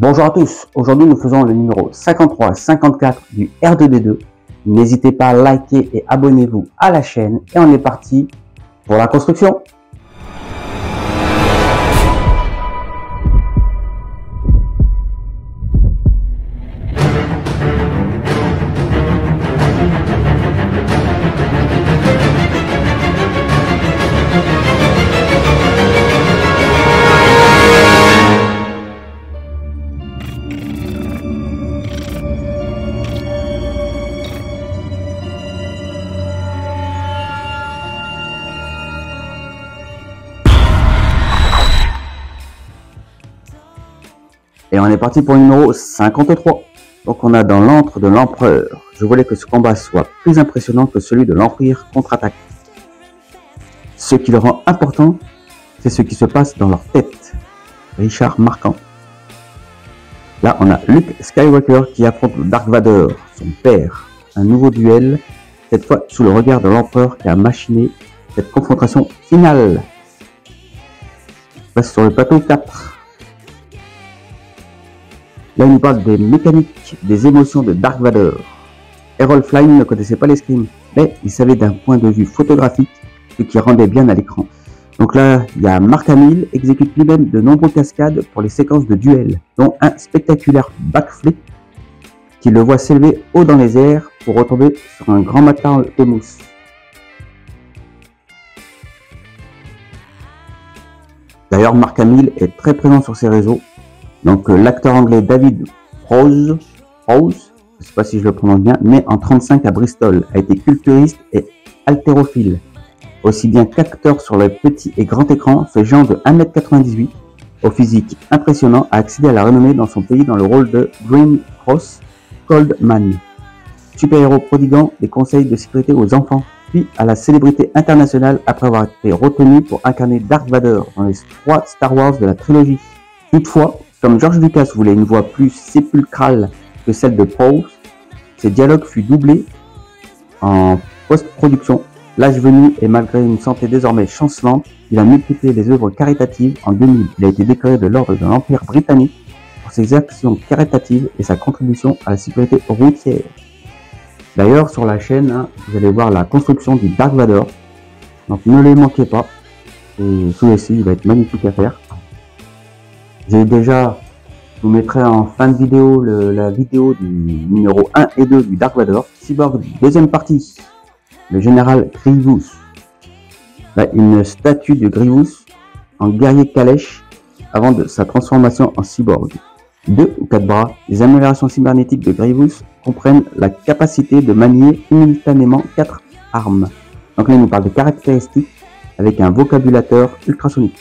Bonjour à tous, aujourd'hui nous faisons le numéro 53-54 du R2D2. N'hésitez pas à liker et abonnez-vous à la chaîne et on est parti pour la construction. Et on est parti pour le numéro 53. Donc on a dans l'antre de l'empereur. Je voulais que ce combat soit plus impressionnant que celui de l'Empire contre-attaque. Ce qui le rend important, c'est ce qui se passe dans leur tête. Richard Marquand. Là on a Luke Skywalker qui affronte Dark Vador, son père. Un nouveau duel, cette fois sous le regard de l'empereur qui a machiné cette confrontation finale. On passe sur le plateau 4. Là, il nous parle des mécaniques, des émotions de Dark Vador. Errol Flynn ne connaissait pas l'escrime, mais il savait d'un point de vue photographique ce qui rendait bien à l'écran. Donc là, il y a Mark Hamill exécute lui-même de nombreuses cascades pour les séquences de duel, dont un spectaculaire backflip qui le voit s'élever haut dans les airs pour retomber sur un grand matelas de mousse. D'ailleurs, Mark Hamill est très présent sur ses réseaux. Donc l'acteur anglais David Prowse, je ne sais pas si je le prononce bien, né en 1935 à Bristol, a été culturiste et haltérophile. Aussi bien qu'acteur sur le petit et grand écran, ce géant de 1,98 m, au physique impressionnant, a accédé à la renommée dans son pays dans le rôle de Green Cross Coldman, super-héros prodiguant des conseils de sécurité aux enfants, puis à la célébrité internationale après avoir été retenu pour incarner Dark Vador dans les 3 Star Wars de la trilogie. Toutefois, comme George Lucas voulait une voix plus sépulcrale que celle de Prowse, ses dialogues furent doublés en post-production. L'âge venu et malgré une santé désormais chancelante, il a multiplié les œuvres caritatives. En 2000, il a été décoré de l'ordre de l'Empire britannique pour ses actions caritatives et sa contribution à la sécurité routière. D'ailleurs, sur la chaîne, vous allez voir la construction du Dark Vador. Donc ne les manquez pas. Et celui-ci, il va être magnifique à faire. J'ai déjà, je vous mettrai en fin de vidéo la vidéo du numéro 1 et 2 du Dark Vador. Cyborg, deuxième partie, le général Grievous. Là, une statue de Grievous en guerrier calèche avant de sa transformation en cyborg. 2 ou 4 bras, les améliorations cybernétiques de Grievous comprennent la capacité de manier simultanément 4 armes. Donc là, il nous parle de caractéristiques avec un vocabulateur ultrasonique.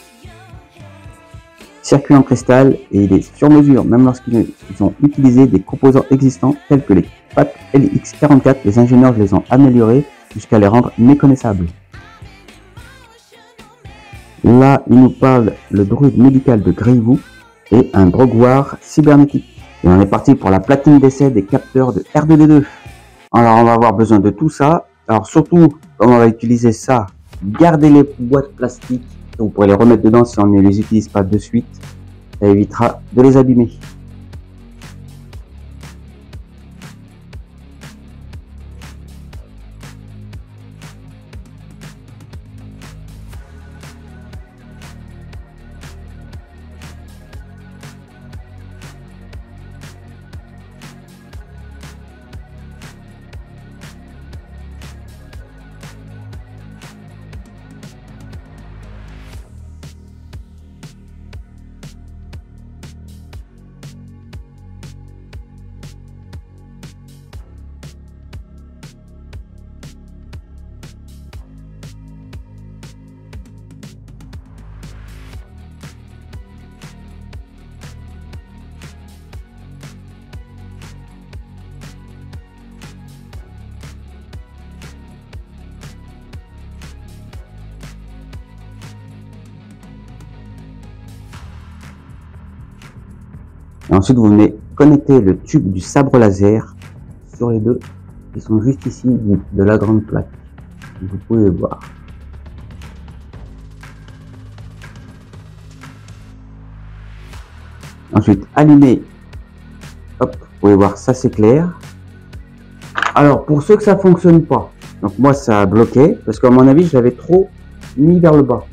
Circuit en cristal et il est sur mesure même lorsqu'ils ont utilisé des composants existants tels que les pattes LX44, les ingénieurs les ont améliorés jusqu'à les rendre méconnaissables. Là, il nous parle le druide médical de Grievous et un droguoir cybernétique. Et on est parti pour la platine d'essai des capteurs de R2D2. Alors on va avoir besoin de tout ça. Alors surtout, comme on va utiliser ça, gardez les boîtes plastiques. Vous pourrez les remettre dedans si on ne les utilise pas de suite. Ça évitera de les abîmer. Et ensuite, vous venez connecter le tube du sabre laser sur les deux qui sont juste ici de la grande plaque. Vous pouvez voir. Ensuite, allumer pouvez voir, ça c'est clair. Alors, pour ceux que ça fonctionne pas, donc moi ça a bloqué, parce qu'à mon avis, je l'avais trop mis vers le bas.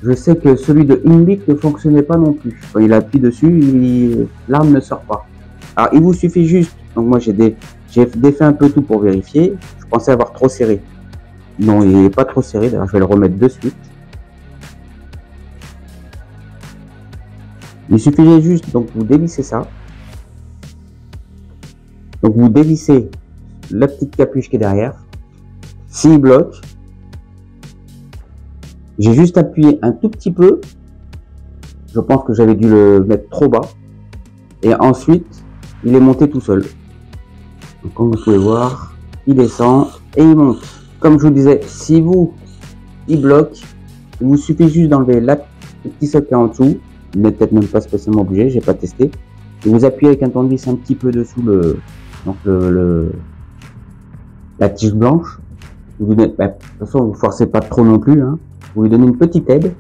Je sais que celui de Inbic ne fonctionnait pas non plus. Quand il appuie dessus, l'arme ne sort pas. Alors, il vous suffit juste, donc moi j'ai défait un peu tout pour vérifier. Je pensais avoir trop serré. Non, il n'est pas trop serré, d'ailleurs je vais le remettre de suite. Il suffisait juste, donc vous dévissez ça. Donc vous dévissez la petite capuche qui est derrière. S'il bloque, j'ai juste appuyé un tout petit peu. Je pense que j'avais dû le mettre trop bas. Et ensuite, il est monté tout seul. Donc comme vous pouvez voir, il descend et il monte. Comme je vous disais, si il bloque, il vous suffit juste d'enlever le petit socket en dessous. Vous n'êtes peut-être même pas spécialement obligé, j'ai pas testé. Et vous appuyez avec un tournevis un petit peu dessous la tige blanche. Vous donnez, de toute façon, vous forcez pas trop non plus. Hein. Vous lui donnez une petite aide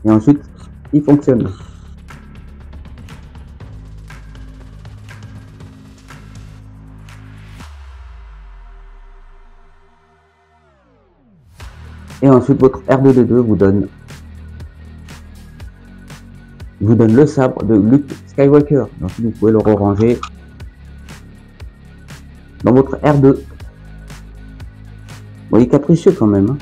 et ensuite, il fonctionne. Et ensuite, votre R2D2 vous donne le sabre de Luke Skywalker. Donc, vous pouvez le ranger dans votre R2. Bon, il est capricieux quand même. Hein.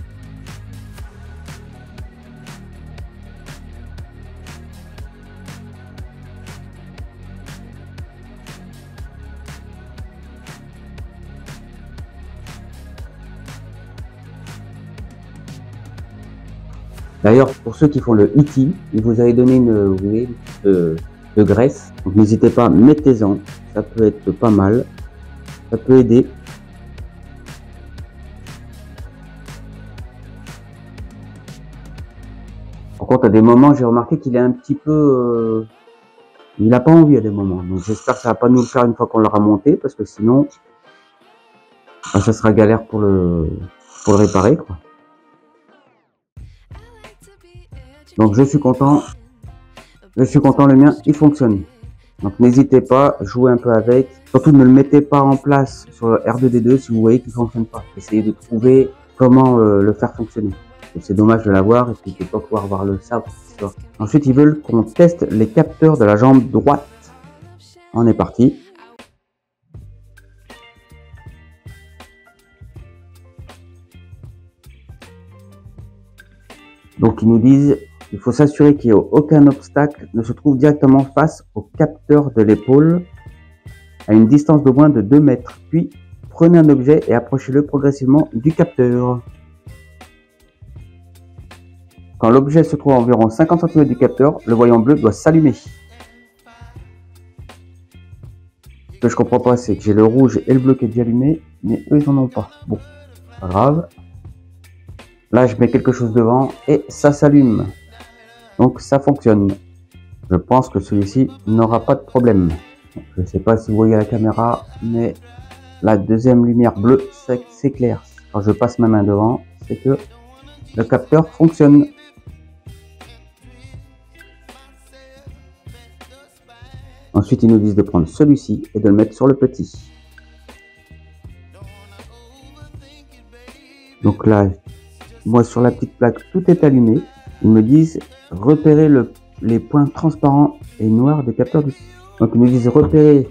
D'ailleurs, pour ceux qui font le E.T., il vous avait donné une de graisse. Donc n'hésitez pas, mettez-en. Ça peut être pas mal. Ça peut aider. Par contre, à des moments, j'ai remarqué qu'il est un petit peu... il n'a pas envie à des moments. Donc j'espère que ça va pas nous le faire une fois qu'on l'aura monté, parce que sinon, ça sera galère pour le réparer, quoi. Donc je suis content, le mien il fonctionne. Donc n'hésitez pas, jouez un peu avec. Surtout ne le mettez pas en place sur le R2D2 si vous voyez qu'il ne fonctionne pas. Essayez de trouver comment le faire fonctionner. C'est dommage de l'avoir et puis de ne pas pouvoir voir le sabre. Ensuite ils veulent qu'on teste les capteurs de la jambe droite. On est parti. Donc ils nous disent il faut s'assurer qu'il n'y ait aucun obstacle ne se trouve directement face au capteur de l'épaule à une distance d'au moins de 2 mètres. Puis prenez un objet et approchez-le progressivement du capteur. Quand l'objet se trouve à environ 50 cm du capteur, le voyant bleu doit s'allumer. Ce que je comprends pas, c'est que j'ai le rouge et le bleu qui est déjà allumé, mais eux ils n'en ont pas. Bon, pas grave. Là je mets quelque chose devant et ça s'allume. Donc ça fonctionne. Je pense que celui-ci n'aura pas de problème. Je ne sais pas si vous voyez à la caméra, mais la deuxième lumière bleue s'éclaire. Quand je passe ma main devant, c'est que le capteur fonctionne. Ensuite, ils nous disent de prendre celui-ci et de le mettre sur le petit. Donc là, moi sur la petite plaque, tout est allumé. Ils me disent repérer les points transparents et noirs du capteur. Donc ils nous disent repérer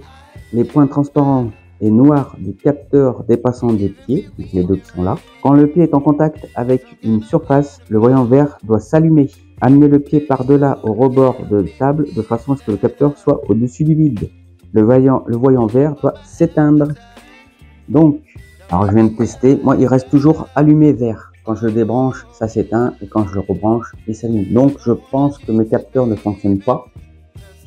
les points transparents et noirs du capteur dépassant des pieds, donc les deux qui sont là. Quand le pied est en contact avec une surface, le voyant vert doit s'allumer. Amenez le pied par-delà au rebord de table de façon à ce que le capteur soit au-dessus du vide. Le voyant vert doit s'éteindre. Donc, alors je viens de tester, moi il reste toujours allumé vert. Quand je le débranche, ça s'éteint et quand je le rebranche, il s'allume. Donc je pense que mes capteurs ne fonctionnent pas.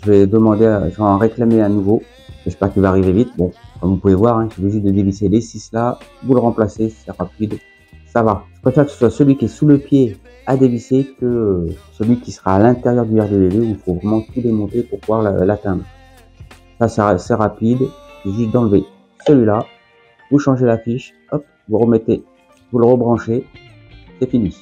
Je vais je vais en réclamer à nouveau. J'espère qu'il va arriver vite. Bon, comme vous pouvez voir, il suffit juste de dévisser les 6 là, vous le remplacez, c'est rapide, ça va. Je préfère que ce soit celui qui est sous le pied à dévisser que celui qui sera à l'intérieur du R2D2 où il faut vraiment tout démonter pour pouvoir l'atteindre. Ça c'est rapide, c'est juste d'enlever celui-là, vous changez la fiche, hop, vous remettez, vous le rebranchez, c'est fini.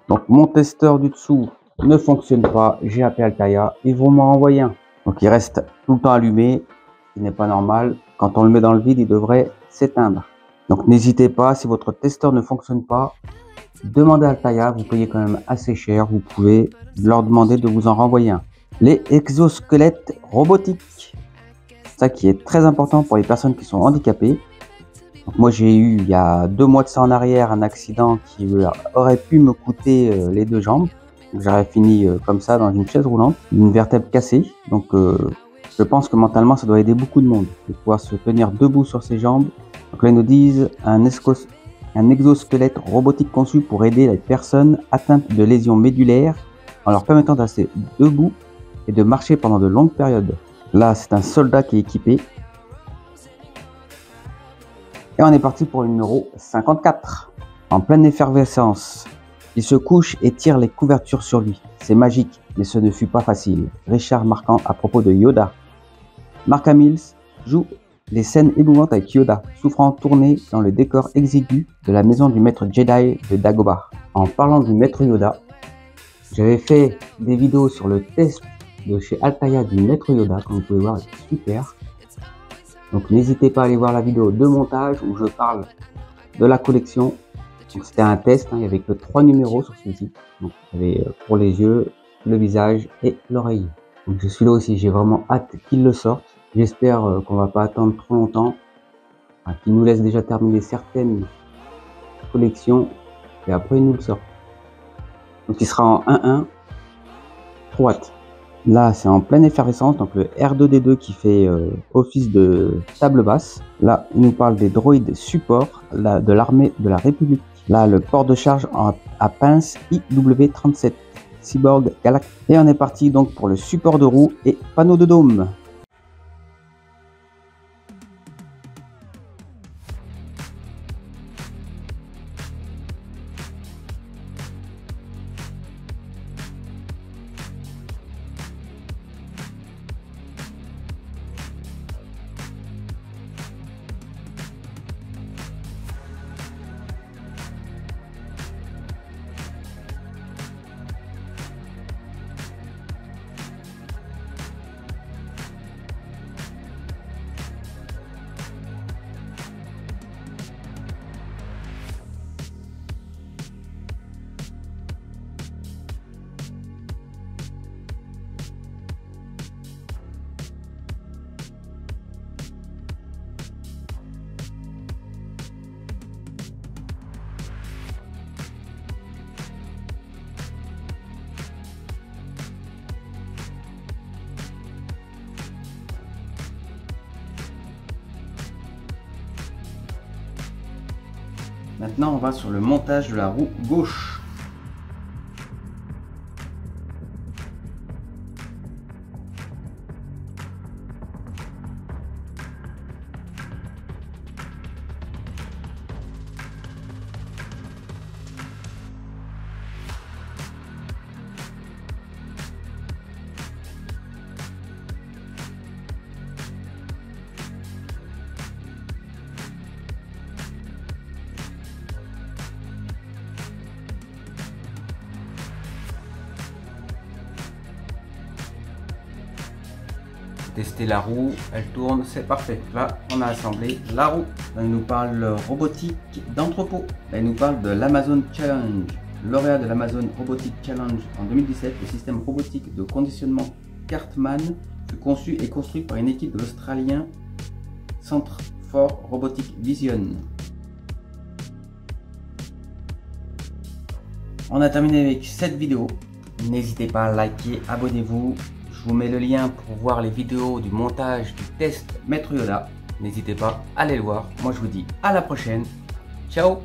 Donc mon testeur du dessous ne fonctionne pas, j'ai appelé Altaïa, ils vont m'en envoyer un. Donc il reste tout le temps allumé, ce n'est pas normal. Quand on le met dans le vide, il devrait s'éteindre. Donc n'hésitez pas, si votre testeur ne fonctionne pas, demandez à Altaïa, vous payez quand même assez cher, vous pouvez leur demander de vous en renvoyer un. Les exosquelettes robotiques, ça qui est très important pour les personnes qui sont handicapées. Donc moi j'ai eu il y a 2 mois de ça en arrière un accident qui aurait pu me coûter les 2 jambes. J'aurais fini comme ça dans une chaise roulante, une vertèbre cassée. Donc je pense que mentalement ça doit aider beaucoup de monde de pouvoir se tenir debout sur ses jambes. Donc là ils nous disent un exosquelette robotique conçu pour aider les personnes atteintes de lésions médulaires en leur permettant de rester debout et de marcher pendant de longues périodes. Là c'est un soldat qui est équipé. Et on est parti pour le numéro 54. En pleine effervescence, il se couche et tire les couvertures sur lui. C'est magique, mais ce ne fut pas facile. Richard Marquand à propos de Yoda. Mark Hamill joue les scènes émouvantes avec Yoda, souffrant tourné dans le décor exigu de la maison du maître Jedi de Dagobah. En parlant du maître Yoda, j'avais fait des vidéos sur le test de chez Altaïa du maître Yoda, comme vous pouvez voir, c'est super. Donc n'hésitez pas à aller voir la vidéo de montage où je parle de la collection. C'était un test, il n'y avait que 3 numéros sur celui-ci. Donc il y avait pour les yeux, le visage et l'oreille. Donc je suis là aussi, j'ai vraiment hâte qu'il le sorte. J'espère qu'on va pas attendre trop longtemps, qu'il nous laisse déjà terminer certaines collections et après il nous le sort. Donc il sera en 1-1, trop hâte. Là, c'est en pleine effervescence, donc le R2D2 qui fait office de table basse. Là, il nous parle des droïdes support de l'armée de la République. Là, le port de charge à pince IW-37, Cyborg Galactic. Et on est parti donc pour le support de roue et panneau de dôme. Maintenant, on va sur le montage de la roue gauche. Tester la roue, elle tourne, c'est parfait. Là, on a assemblé la roue. Là, il nous parle robotique d'entrepôt. Là, il nous parle de l'Amazon Challenge. Lauréat de l'Amazon Robotic Challenge en 2017, le système robotique de conditionnement Cartman fut conçu et construit par une équipe de l'Australien Centre for Robotic Vision. On a terminé avec cette vidéo. N'hésitez pas à liker, abonnez-vous. Je vous mets le lien pour voir les vidéos du montage du test Maître Yoda. N'hésitez pas à aller le voir. Moi je vous dis à la prochaine. Ciao!